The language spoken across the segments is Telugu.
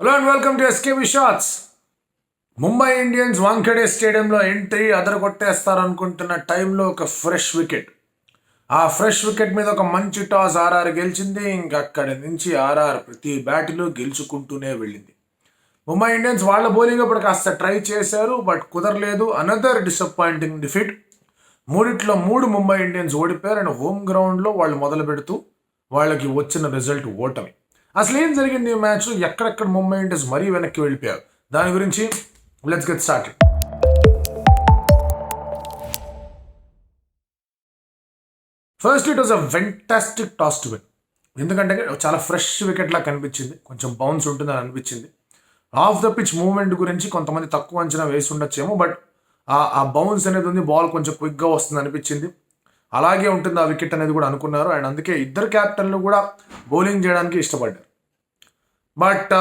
Hello and welcome to SKB shots. Mumbai Indians Wankhede స్టేడియంలో ఎంట్రీ అదరగొట్టేస్తారనుకుంటున్న టైంలో ఒక ఫ్రెష్ వికెట్. ఆ ఫ్రెష్ వికెట్ మీద ఒక మంచి టాస్ ఆర్ఆర్ గెలిచింది. ఇంకా అక్కడి నుంచి ఆర్ఆర్ ప్రతి బ్యాట్లో గెలుచుకుంటూనే వెళ్ళింది. ముంబై ఇండియన్స్ వాళ్ళ బౌలింగ్ అప్పుడు కాస్త ట్రై చేశారు, బట్ కుదరలేదు. Another disappointing defeat. మూడిట్లో మూడు ముంబై ఇండియన్స్ ఓడిపోయారు. అండ్ హోమ్ గ్రౌండ్లో వాళ్ళు మొదలు పెడుతూ వాళ్ళకి వచ్చిన రిజల్ట్ ఓటమి. అసలు ఏం జరిగింది ఈ మ్యాచ్? ఎక్కడెక్కడ ముంబై ఇండియన్స్ మరీ వెనక్కి వెళ్ళిపోయారు? దాని గురించి let's get started. First it was a fantastic toss to win. ఎందుకంటే చాలా ఫ్రెష్ వికెట్ లా కనిపించింది, కొంచెం బౌన్స్ ఉంటుందని అనిపించింది. ఆఫ్ ద పిచ్ మూవ్మెంట్ గురించి కొంతమంది తక్కువ అంచనా వేసి ఉండొచ్చేమో, బట్ ఆ బౌన్స్ అనేది ఉంది, బాల్ కొంచెం క్విక్గా వస్తుంది అనిపించింది. అలాగే ఉంటుంది ఆ వికెట్ అనేది కూడా అనుకున్నారు. అండ్ అందుకే ఇద్దరు క్యాప్టెన్లు కూడా బౌలింగ్ చేయడానికి ఇష్టపడ్డారు. But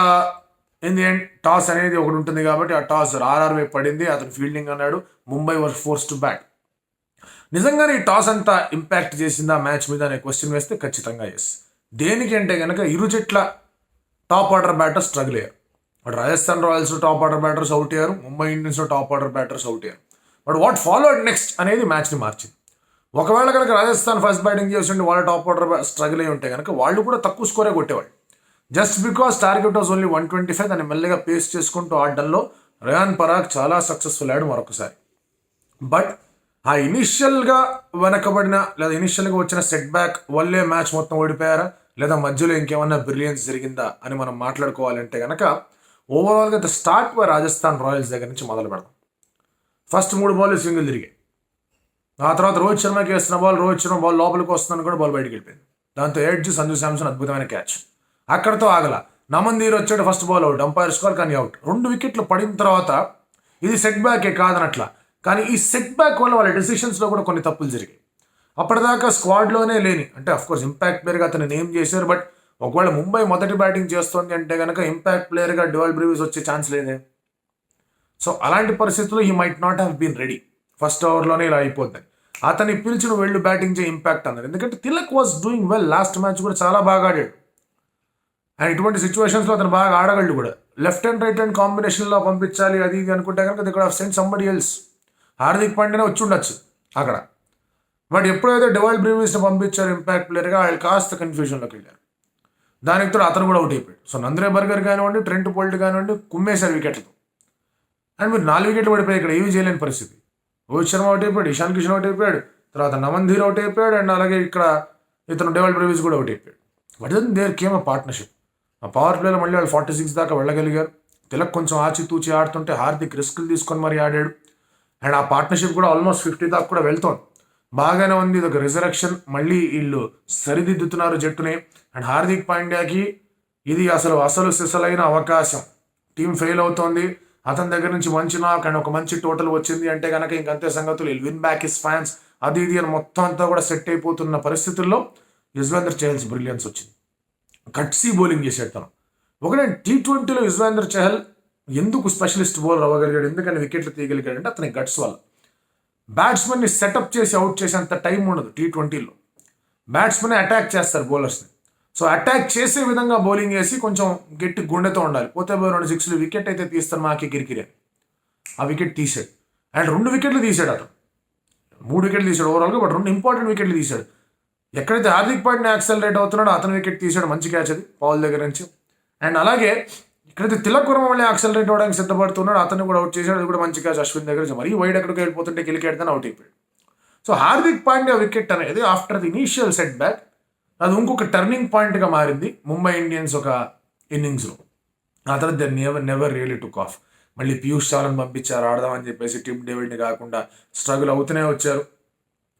in the end toss అనేది ఒకటి ఉంటుంది కాబట్టి ఆ టాస్ ఆర్ఆర్ వైపు పడింది. అతను ఫీల్డింగ్ అన్నాడు. Mumbai was force to bat. నిజంగానే ఈ టాస్ అంతా ఇంపాక్ట్ చేసిందా మ్యాచ్ మీద అనే క్వశ్చన్ వేస్తే ఖచ్చితంగా ఎస్. దేనికి అంటే కనుక ఇరు జట్ల టాప్ ఆర్డర్ బ్యాటర్స్ స్ట్రగుల్ అయ్యారు. But Rajasthan Royals top order batters out అయ్యారు, Mumbai Indians top order batters out అయ్యారు. బట్ వాట్ ఫాలోడ్ నెక్స్ట్ అనేది మ్యాచ్ని మార్చింది. ఒకవేళ కనుక రాజస్థాన్ ఫస్ట్ బ్యాటింగ్ చేస్తుంటే వాళ్ళ టాప్ ఆర్డర్ స్ట్రగుల్ అయి ఉంటే కనుక వాళ్ళు కూడా తక్కువ స్కోరే కొట్టేవాళ్ళు. Just because target was only 125, దాన్ని మెల్లగా పేస్ చేసుకుంటూ ఆడడంలో రియాన్ పరాగ్ చాలా సక్సెస్ఫుల్ అయ్యాడు మరొకసారి. బట్ ఆ ఇనిషియల్గా వెనకబడిన లేదా ఇనిషియల్గా వచ్చిన సెట్ బ్యాక్ వల్లే మ్యాచ్ మొత్తం ఓడిపోయారా, లేదా మధ్యలో ఇంకేమన్నా బ్రిలియన్స్ జరిగిందా అని మనం మాట్లాడుకోవాలంటే కనుక ఓవరాల్గా the start by Rajasthan Royals దగ్గర నుంచి మొదలు పెడదాం. ఫస్ట్ 3 బాల్ సింగిల్ తిరిగాయి. ఆ తర్వాత రోహిత్ శర్మకి వేస్తున్న రోహిత్ శర్మ బాల్ లోపలికి వస్తుందని కూడా బాల్ బయటకు వెళ్ళిపోయింది. దాంతో ఎడ్జ్ సంజు శాంసన్ అద్భుతమైన క్యాచ్. అక్కడతో ఆగల. నమన్దీర్ వచ్చాడు, first ball out, umpire score కానీ అవుట్. 2 వికెట్లు పడిన తర్వాత ఇది సెట్ బ్యాకే కాదనట్లా, కానీ ఈ సెట్ బ్యాక్ వల్ల వాళ్ళ డెసిషన్స్లో కూడా కొన్ని తప్పులు జరిగాయి. అప్పటిదాకా స్క్వాడ్లోనే లేని, అంటే అఫ్కోర్స్ ఇంపాక్ట్ ప్లేయర్గా అతను నేమ్ చేశారు, బట్ ఒకవేళ ముంబై మొదటి బ్యాటింగ్ చేస్తోంది అంటే కనుక ఇంపాక్ట్ ప్లేయర్గా డ్యువల్ బ్రీవిస్ వచ్చే ఛాన్స్ లేదే. సో అలాంటి పరిస్థితుల్లో he might not have been ready. First ఓవర్లోనే ఇలా అయిపోద్ది. అతన్ని పిలిచిన వెళ్ళు బ్యాటింగ్ చేయ ఇంపాక్ట్ అన్నారు. ఎందుకంటే Tilak was doing well. Last match కూడా చాలా బాగా ఆడాడు. అండ్ ఇటువంటి సిచ్యువేషన్స్లో అతను బాగా ఆడగలడు కూడా. లెఫ్ట్ అండ్ రైట్ హ్యాండ్ కాంబినేషన్లో పంపించాలి అది ఇది అనుకుంటే కనుక they could have sent somebody else. Hardik పాండ్యానే వచ్చి ఉండొచ్చు అక్కడ. బట్ ఎప్పుడైతే డ్యువల్ బ్రీవిస్ని పంపించారు ఇంపాక్ట్ ప్లేయర్గా, వాళ్ళు కాస్త కన్ఫ్యూజన్లోకి వెళ్ళారు. దానికి తోడు అతను కూడా అవుట్ అయిపోయాడు. సో నంద్రే బర్గర్ కానివ్వండి, ట్రెంట్ బోల్ట్ కానివ్వండి కుమ్మేశారు వికెట్లతో. అండ్ మీరు 4 వికెట్లు పడిపోయి ఇక్కడ ఏమీ చేయలేని పరిస్థితి. రోహిత్ శర్మ అవుట్ అయిపోయాడు, ఇషాన్ కిషన్ అవుట్ అయిపోయాడు, తర్వాత నమన్ధీర్ అవుట్ అయిపోయాడు, అండ్ అలాగే ఇక్కడ ఇతను డ్యువల్ బ్రీవిస్ కూడా అవుట్ అయిపోయాడు. But then there came a partnership. ఆ పవర్ ప్లేలో మళ్ళీ వాళ్ళు 46 దాకా వెళ్ళగలిగారు. తిలక్ కొంచెం ఆచితూచి ఆడుతుంటే హార్దిక్ రిస్క్లు తీసుకొని మరీ ఆడాడు. అండ్ ఆ పార్ట్నర్షిప్ కూడా ఆల్మోస్ట్ 50 దాకా కూడా వెళ్తోంది. బాగానే ఉంది. ఇది ఒక రిజరక్షన్. మళ్ళీ వీళ్ళు సరిదిద్దుతున్నారు జట్టుని. అండ్ హార్దిక్ పాండ్యాకి ఇది అసలు సిసలైన అవకాశం. టీం ఫెయిల్ అవుతోంది. అతని దగ్గర నుంచి మంచి నాక్ అండ్ ఒక మంచి టోటల్ వచ్చింది అంటే కనుక ఇంకంతే సంగతులు. విన్ బ్యాక్ హిస్ ఫ్యాన్స్ అది ఇది అని మొత్తం అంతా కూడా సెట్ అయిపోతున్న పరిస్థితుల్లో యుజ్వేంద్ర చహల్స్ బ్రిలియన్స్ వచ్చింది. గట్సీ బౌలింగ్ చేసాడు తను. ఒకటే T20లో యుజ్వేంద్ర చహల్ ఎందుకు స్పెషలిస్ట్ బౌలర్ అవ్వగలిగాడు, ఎందుకంటే వికెట్లు తీయగలిగాడు అంటే అతని గట్స్ వల్ల. బ్యాట్స్మెన్ని సెటప్ చేసి అవుట్ చేసేంత టైం ఉండదు T20లో. బ్యాట్స్మెన్ అటాక్ చేస్తారు బౌలర్స్ని. సో అటాక్ చేసే విధంగా బౌలింగ్ వేసి కొంచెం గట్టి గుండెతో ఉండాలి. పోతే 2 6 వికెట్ అయితే తీస్తాను మాకే కిరికిరి. ఆ వికెట్ తీసాడు. అండ్ 2 వికెట్లు తీసాడు అతను. 3 వికెట్లు తీసాడు ఓవరాల్గా, బట్ 2 ఇంపార్టెంట్ వికెట్లు తీశాడు. ఎక్కడైతే హార్దిక్ పాండ్యా యాక్సెలరేట్ అవుతున్నాడో అతను వికెట్ తీసాడు. మంచి క్యాచ్ అది పౌల్ దగ్గర నుంచి. అండ్ అలాగే ఇక్కడైతే తిలక్ వర్మ మళ్ళీ యాక్సెలరేట్ అవ్వడానికి సిద్ధపడుతున్నాడు, అతను కూడా అవుట్ చేశాడు. అది కూడా మంచి క్యాచ్ అశ్విన్ దగ్గర నుంచి. మరీ వైడ్ ఎక్కడికి వెళ్ళిపోతుంటే కిలికెడతాను అవుట్ అయిపోయాడు. సో హార్దిక్ పాండ్యా వికెట్ అనేది after the initial set back అది ఇంకొక టర్నింగ్ పాయింట్గా మారింది ముంబై ఇండియన్స్ ఒక ఇన్నింగ్స్లో. ఆ తర్వాత they never really took off. మళ్ళీ పీయూష్ చావ్లాని పంపించారు ఆడదామని చెప్పేసి. టిమ్ డేవిడ్ని కాకుండా స్ట్రగుల్ అవుతూనే వచ్చారు.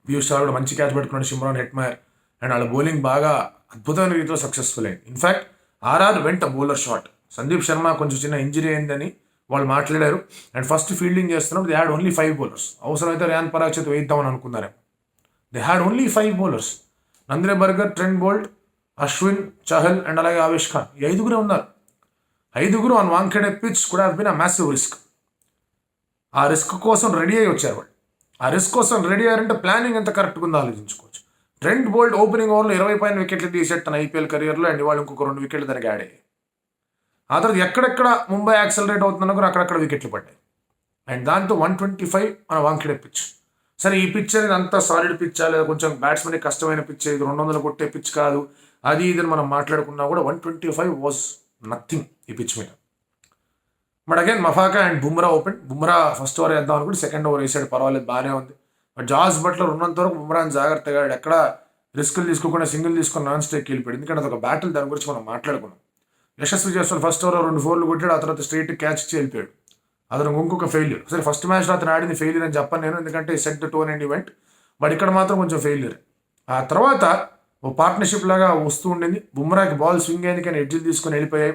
పీయూష్ చావ్లా కూడా మంచి క్యాచ్ పెట్టుకున్నాడు, షిమ్రాన్ హెట్మయర్. అండ్ వాళ్ళ బౌలింగ్ బాగా అద్భుతమైన రీతిలో సక్సెస్ఫుల్ అయింది. In fact RR went bowler short. Sandeep Sharma కొంచెం చిన్న ఇంజరీ అయిందని వాళ్ళు మాట్లాడారు. అండ్ ఫస్ట్ ఫీల్డింగ్ చేస్తున్నప్పుడు దే హ్యాడ్ ఓన్లీ 5 బౌలర్స్. అవసరమైతే రియాన్ పరాగ్ చేత వేయిద్దామని అనుకున్నారేమో. They had only 5 bowlers. Nandre Burger, Trent Boult, Ashwin, Chahal and అలాగే ఆవేష్ ఖాన్. ఈ 5గురే ఉన్నారు. 5గురు ఆన్ వాంఖేడే పిచ్ కూడా have been a massive risk. ఆ రిస్క్ కోసం రెడీ అయ్యి వచ్చారు వాళ్ళు. ఆ రిస్క్ కోసం రెడీ అయ్యారంటే ప్లానింగ్ ఎంత కరెక్ట్గా ఉందో ఆలోచించుకోవచ్చు. ట్రెంట్ బోల్ట్ ఓపెనింగ్ ఓవర్లో 20 పైన వికెట్లు తీసేట తన ఐపీఎల్ కెరియర్లో. అండ్ వాళ్ళు ఇంకొక 2 వికెట్లు దానికి యాడ్ అయ్యాయి. ఆ తర్వాత ఎక్కడెక్కడ ముంబై యాక్సలరేట్ అవుతుందన్న కూడా అక్కడక్కడ వికెట్లు పడ్డాయి. అండ్ దాంతో 125 మన వాంఖేడే పిచ్. సరే ఈ పిచ్ అనేది అంత సాలిడ్ పిచ్ లేదా కొంచెం బ్యాట్స్మెన్కి కష్టమైన పిచ్, ఇది 200 కొట్టే పిచ్ కాదు, అది ఇది మనం మాట్లాడుకున్నా కూడా 125 వాజ్ నథింగ్ ఈ పిచ్ మీద. But again Maphaka and Bumrah open. Bumrah first over వేద్దాం అనుకుంటే సెకండ్ ఓవర్ వేసాడు, పర్వాలేదు, బాగానే ఉంది. బట్ జాస్ బట్లర్ ఉన్నంత వరకు బుమ్రాని జాగ్రత్తగా ఎక్కడ రిస్కులు తీసుకోకుండా సింగిల్ తీసుకుని నాన్ స్ట్రైక్ వెళ్ళిపోయాడు. ఎందుకంటే అదొక బ్యాటిల్, దాని గురించి మనం మాట్లాడుకున్నాం. యశస్వి జైస్వాల్ ఫస్ట్ ఓవర్ 2 4 కొట్టాడు, ఆ తర్వాత స్ట్రైట్ క్యాచ్ ఇచ్చి వెళ్ళిపోయాడు. అతను ఇంకొక ఫెయిల్యూర్. సరే ఫస్ట్ మ్యాచ్లో అతను ఆడింది ఫెయిల్యూర్ అని చెప్పను నేను, ఎందుకంటే set the tone and event. But ఇక్కడ మాత్రం కొంచెం ఫెయిల్యూర్. ఆ తర్వాత ఓ పార్ట్నర్షిప్ లాగా వస్తూ ఉండింది. బుమ్రాకి బాల్ స్వింగ్ అయింది కానీ ఎడ్జిల్ తీసుకొని వెళ్ళిపోయాయి.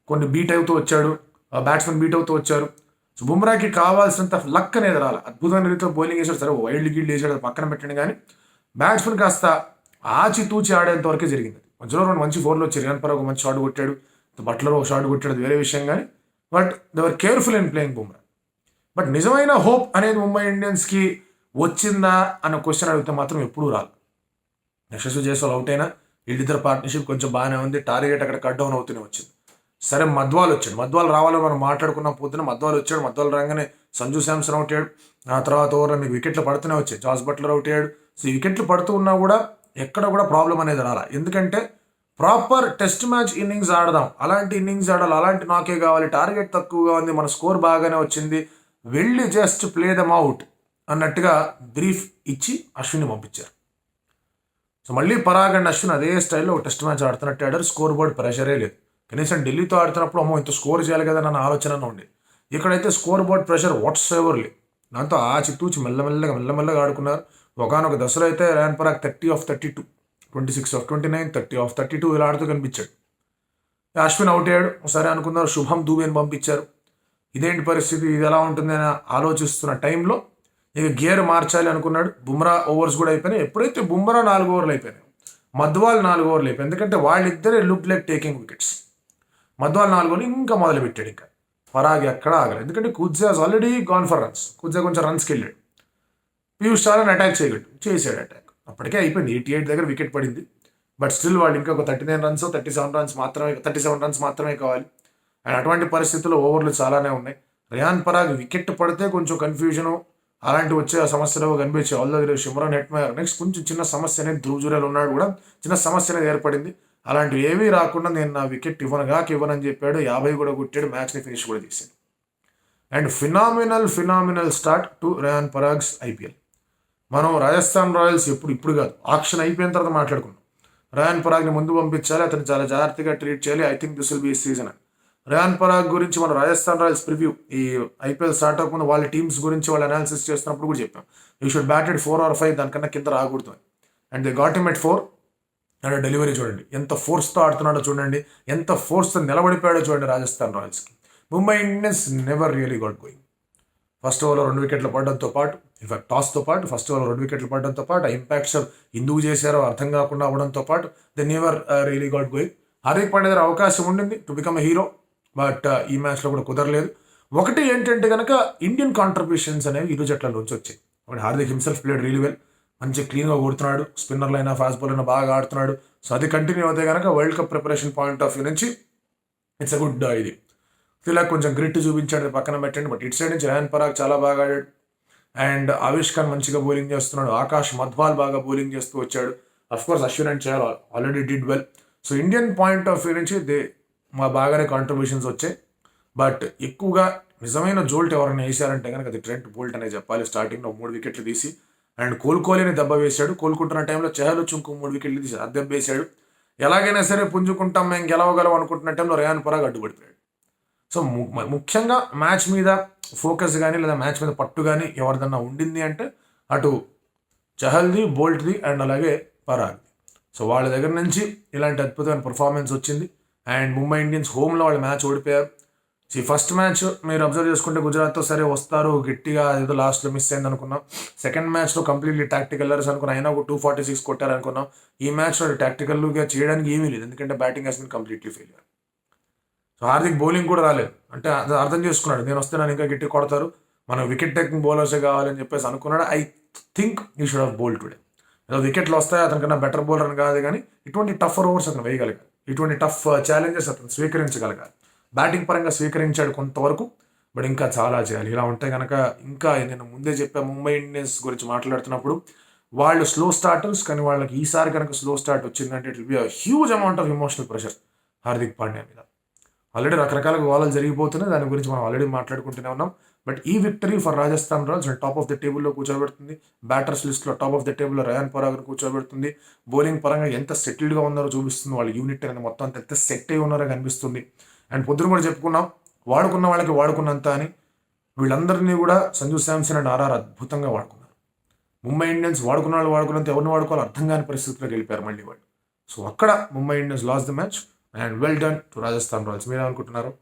కొన్ని బీట్ అవుతూ వచ్చాడు, బ్యాట్స్మెన్ బీట్ అవుతూ వచ్చారు. సో బుమ్రాకి కావాల్సినంత లక్ అనేది రాలి. అద్భుతమైన రీతిలో బౌలింగ్ వేసాడు, సరే వైల్డ్ గీల్డ్ వేసాడు, పక్కన పెట్టండి. కానీ బ్యాట్స్మెన్ కాస్త ఆచితూచి ఆడేంత వరకే జరిగింది. మధ్యలో 2 మంచి 4లు వచ్చాయి. రియాన్ పరాగ్ ఒక మంచి షాట్ కొట్టాడు, బట్లర్ ఒక షాట్ కొట్టాడు, అది వేరే విషయం. కానీ but they were careful in playing Bumrah. But నిజమైన హోప్ అనేది ముంబై ఇండియన్స్కి వచ్చిందా అన్న క్వశ్చన్ అడిగితే మాత్రం ఎప్పుడూ రాదు. యశస్వి జైస్వాల్ అవుట్ అయినా వీళ్ళిద్దరు పార్ట్నర్షిప్ కొంచెం బాగానే ఉంది. టార్గెట్ అక్కడ కట్ డౌన్ అవుతూనే వచ్చింది. సరే మధ్వాల్ వచ్చాడు, మధ్వాల్ రావాలని మనం మాట్లాడుకున్న పొద్దున మధ్వాల్ వచ్చాడు. మధ్వాల్ రాగానే సంజు శాంసన్ అవుట్ అయ్యాడు. ఆ తర్వాత ఓవర్లో మీకు వికెట్లు పడుతూనే వచ్చాయి. జాస్ బట్లర్ అవుట్ అయ్యాడు. సో ఈ వికెట్లు పడుతూ ఉన్నా కూడా ఎక్కడ కూడా ప్రాబ్లం అనేది రాలా. ఎందుకంటే ప్రాపర్ టెస్ట్ మ్యాచ్ ఇన్నింగ్స్ ఆడదాం, అలాంటి ఇన్నింగ్స్ ఆడాలి, అలాంటి నాకే కావాలి, టార్గెట్ తక్కువగా ఉంది, మన స్కోర్ బాగానే వచ్చింది, వెళ్ళి జస్ట్ ప్లే దమ్ అవుట్ అన్నట్టుగా బ్రీఫ్ ఇచ్చి అశ్విన్ని పంపించారు. సో మళ్ళీ పరాగ్ అండ్ అశ్విన్ అదే స్టైల్లో ఒక టెస్ట్ మ్యాచ్ ఆడుతున్నట్టు ఆడారు. స్కోర్ బోర్డ్ ప్రెషరే లేదు. కనీసం ఢిల్లీతో ఆడుతున్నప్పుడు అమ్మో ఇంత స్కోర్ చేయాలి కదా అన్న ఆలోచన ఉండేది. ఇక్కడైతే scoreboard pressure whatsoever లేదు. దాంతో ఆచితూచి మెల్లమెల్లగా ఆడుకున్నారు. ఒకనొక దశలో అయితే Riyan Parag 30 of 32, 26 of 29, 30 of 32 ఇలా ఆడుతూ కనిపించాడు. అశ్విన్ అవుట్ అయ్యాడు. సరే అనుకున్నారు, శుభం దూబేని పంపించారు. ఇదేంటి పరిస్థితి, ఇది ఎలా ఉంటుంది అని ఆలోచిస్తున్న టైంలో ఇక గేర్ మార్చాలి అనుకున్నాడు. బుమ్రా ఓవర్స్ కూడా అయిపోయినాయి. ఎప్పుడైతే బుమ్రా 4 ఓవర్లు అయిపోయినాయి, మధ్వాల్ 4 ఓవర్లు అయిపోయాయి. ఎందుకంటే వాళ్ళిద్దరే look like taking wickets. Madhwal 4 ఓవర్లు ఇంకా మొదలుపెట్టాడు. ఇంకా పరాగ్ ఎక్కడ ఆగలేదు. ఎందుకంటే కుజ్జా ఆల్రెడీ గాన్ ఫర్ రన్స్. కుజ్జా కొంచెం రన్స్కి వెళ్ళాడు. పీయూష్ చాలని అటాక్ చేశాడు అటాక్. అప్పటికే అయిపోయింది. 88 దగ్గర వికెట్ పడింది. బట్ స్టిల్ వాళ్ళు ఇంకా ఒక 39 రన్స్ 37 రన్స్ మాత్రమే కావాలి. అండ్ అటువంటి పరిస్థితుల్లో ఓవర్లు చాలానే ఉన్నాయి. రియాన్ పరాగ్ వికెట్ పడితే కొంచెం కన్ఫ్యూజను అలాంటి వచ్చే సమస్యలు కనిపించాయి. ఆల్రెడీ షిమ్రాన్ హెట్మయర్ నెక్స్ట్ కొంచెం చిన్న సమస్య అనేది, ధ్రువ్ జురేల్ ఉన్నాడు కూడా, చిన్న సమస్య అనేది ఏర్పడింది. అలాంటివి ఏమీ రాకుండా నేను నా వికెట్ ఇవ్వనని చెప్పాడు. 50 కూడా కొట్టాడు, మ్యాచ్ని ఫినిష్ కూడా తీశాడు. And phenomenal start to Riyan Parag's IPL. మనం రాజస్థాన్ రాయల్స్ ఇప్పుడు కాదు, ఆక్షన్ అయిపోయిన తర్వాత మాట్లాడుకున్నాం. రియాన్ పరాగ్ని ముందు పంపించాలి, అతను చాలా జాగ్రత్తగా ట్రీట్ చేయాలి. I think this will be season. Riyan Parag గురించి మనం రాజస్థాన్ రాయల్స్ ప్రివ్యూ ఈ ఐపీఎల్ స్టార్ట్ అవ్వకుండా వాళ్ళ టీమ్స్ గురించి వాళ్ళు అనాలిసిస్ చేస్తున్నప్పుడు కూడా చెప్పాం, యూ షుడ్ బ్యాటెడ్ 4 or 5, దానికన్నా కింద రాకూడదు. And they got him at 4. And delivery చూడండి, ఎంత ఫోర్స్తో ఆడుతున్నాడో చూడండి, ఎంత ఫోర్స్తో నిలబడిపోయాడో చూడండి రాజస్థాన్ రాయల్స్కి. Mumbai Indians never really got going. First ఓవర్లో 2 వికెట్లు పడడంతో పాటు, ఇన్ఫాక్ట్ టాస్తో పాటు ఫస్ట్ ఓవర్లో 2 వికెట్లు పడడంతో పాటు, ఆ ఇంపాక్ట్స్ ఎందుకు చేశారో అర్థం కాకుండా అవ్వడంతో పాటు they never really got going. Hardik Pandya దగ్గర అవకాశం ఉండింది to become a hero, but ఈ మ్యాచ్లో కూడా కుదరలేదు. ఒకటి ఏంటంటే కనుక ఇండియన్ కాంట్రిబ్యూషన్స్ అనేవి ఇరు జట్లలోంచి వచ్చాయి. ఒకటి Hardik himself played really well, మంచి క్లీన్గా కొడుతున్నాడు, స్పిన్నర్లు అయినా ఫాస్ట్ బౌలర్ అయినా బాగా ఆడుతున్నాడు. సో అది కంటిన్యూ అవుతే కనుక world cup preparation point of view నుంచి ఇట్స్ అ గుడ్ ఇది. ఇలా కొంచెం గ్రిట్ చూపించాడు, పక్కన పెట్టండి. బట్ ఇటు సైడ్ నుంచి రియాన్ పరాగ్ చాలా బాగా ఆడాడు. అండ్ ఆవిష్ ఖాన్ మంచిగా బౌలింగ్ చేస్తున్నాడు. ఆకాష్ మధ్వాల్ బాగా బౌలింగ్ చేస్తూ వచ్చాడు. Of course Ashwin and Chahal already did well. So Indian point of view నుంచి బాగానే కాంట్రిబ్యూషన్స్ వచ్చాయి. బట్ ఎక్కువగా నిజమైన జోల్ట్ ఎవరైనా వేసారంటే కనుక అది ట్రెంట్ బోల్ట్ అనే చెప్పాలి. స్టార్టింగ్లో 3 వికెట్లు తీసి అండ్ కోలుకోలేని దెబ్బ వేశాడు. కోలుకుంటున్న టైంలో చహల్ వచ్చి ఇంకో 3 వికెట్లు తీసి అది దెబ్బ వేశాడు. ఎలాగైనా సరే పుంజుకుంటాం, మేము గెలవగలం అనుకుంటున్న టైంలో రియాన్ పరాగ్ అడ్డుపడిపోయాడు. సో ముఖ్యంగా మ్యాచ్ మీద ఫోకస్ కానీ లేదా మ్యాచ్ మీద పట్టు కానీ ఎవరిదన్నా ఉండింది అంటే అటు చహల్ది, బోల్ట్ది అండ్ అలాగే పరాగ్ది. సో వాళ్ళ దగ్గర నుంచి ఇలాంటి అద్భుతమైన పర్ఫార్మెన్స్ వచ్చింది. అండ్ ముంబై ఇండియన్స్ హోమ్లో వాళ్ళు మ్యాచ్ ఓడిపోయారు. సో ఫస్ట్ మ్యాచ్ మీరు అబ్జర్వ్ చేసుకుంటే గుజరాత్తో సరే వస్తారు గట్టిగా, ఏదో లాస్ట్లో మిస్ అయింది అనుకున్నాం. సెకండ్ మ్యాచ్లో కంప్లీట్లీ టాక్టికల్ ఎర్రర్స్ అనుకున్నాం, అయినా ఒక 246 కొట్టారు అనుకున్నాం. ఈ మ్యాచ్లో టాక్టికల్గా చేయడానికి ఏమీ లేదు, ఎందుకంటే batting he's been completely failure. So Hardik bowling కూడా రాలేదు, అంటే అర్థం చేసుకున్నాడు, నేను వస్తే నన్ను ఇంకా గట్టి కొడతారు, మనం వికెట్ టేకింగ్ బౌలర్సే కావాలని చెప్పేసి అనుకున్నాడు. I think you should have bowled today. ఏదో వికెట్లు వస్తాయి, అతనికన్నా బెటర్ బౌలర్ అని కాదు, కానీ ఇటువంటి టఫ్ ఓవర్స్ అతను వేయగలిగారు, ఇటువంటి టఫ్ ఛాలెంజెస్ అతను స్వీకరించగలిగారు. బ్యాటింగ్ పరంగా స్వీకరించాడు కొంతవరకు, బట్ ఇంకా చాలా చేయాలి. ఇలా ఉంటే కనుక ఇంకా నేను ముందే చెప్పా ముంబై ఇండియన్స్ గురించి మాట్లాడుతున్నప్పుడు, వాళ్ళు స్లో స్టార్టర్స్, కానీ వాళ్ళకి ఈసారి కనుక స్లో స్టార్ట్ వచ్చిందంటే it will be a huge amount of emotional pressure Hardik Pandya మీద. ఆల్రెడీ రకరకాల గోళాలు జరిగిపోతున్నాయి, దాని గురించి మనం ఆల్రెడీ మాట్లాడుకుంటూనే ఉన్నాం. బట్ ఈ victory for Rajasthan Royals top of the టేబుల్లో కూర్చోబెడుతుంది. బ్యాటర్స్ లిస్ట్లో టాప్ ఆఫ్ ద టేబుల్లో రయాన్ పరాగ్ను కూర్చోబెడుతుంది. బౌలింగ్ పరంగా ఎంత సెటిల్డ్గా ఉన్నారో చూపిస్తుంది. వాళ్ళ యూనిట్ అనేది మొత్తం అంత ఎంత సెట్ అయి ఉన్నారో కనిపిస్తుంది. అండ్ పొద్దున కూడా చెప్పుకున్నాం, వాడుకున్న వాళ్ళకి వాడుకున్నంత అని. వీళ్ళందరినీ కూడా సంజు శాంసన్ అండ్ ఆర్ఆర్ అద్భుతంగా వాడుకున్నారు. ముంబై ఇండియన్స్ వాడుకున్న వాళ్ళు వాడుకున్నంత ఎవరిని వాడుకోవాలో అర్థం కాని పరిస్థితిలోకి వెళ్ళిపోయారు మళ్ళీ వాళ్ళు. సో అక్కడ Mumbai Indians lost the match and well done to Rajasthan Royals. మీరేమనుకుంటున్నారు?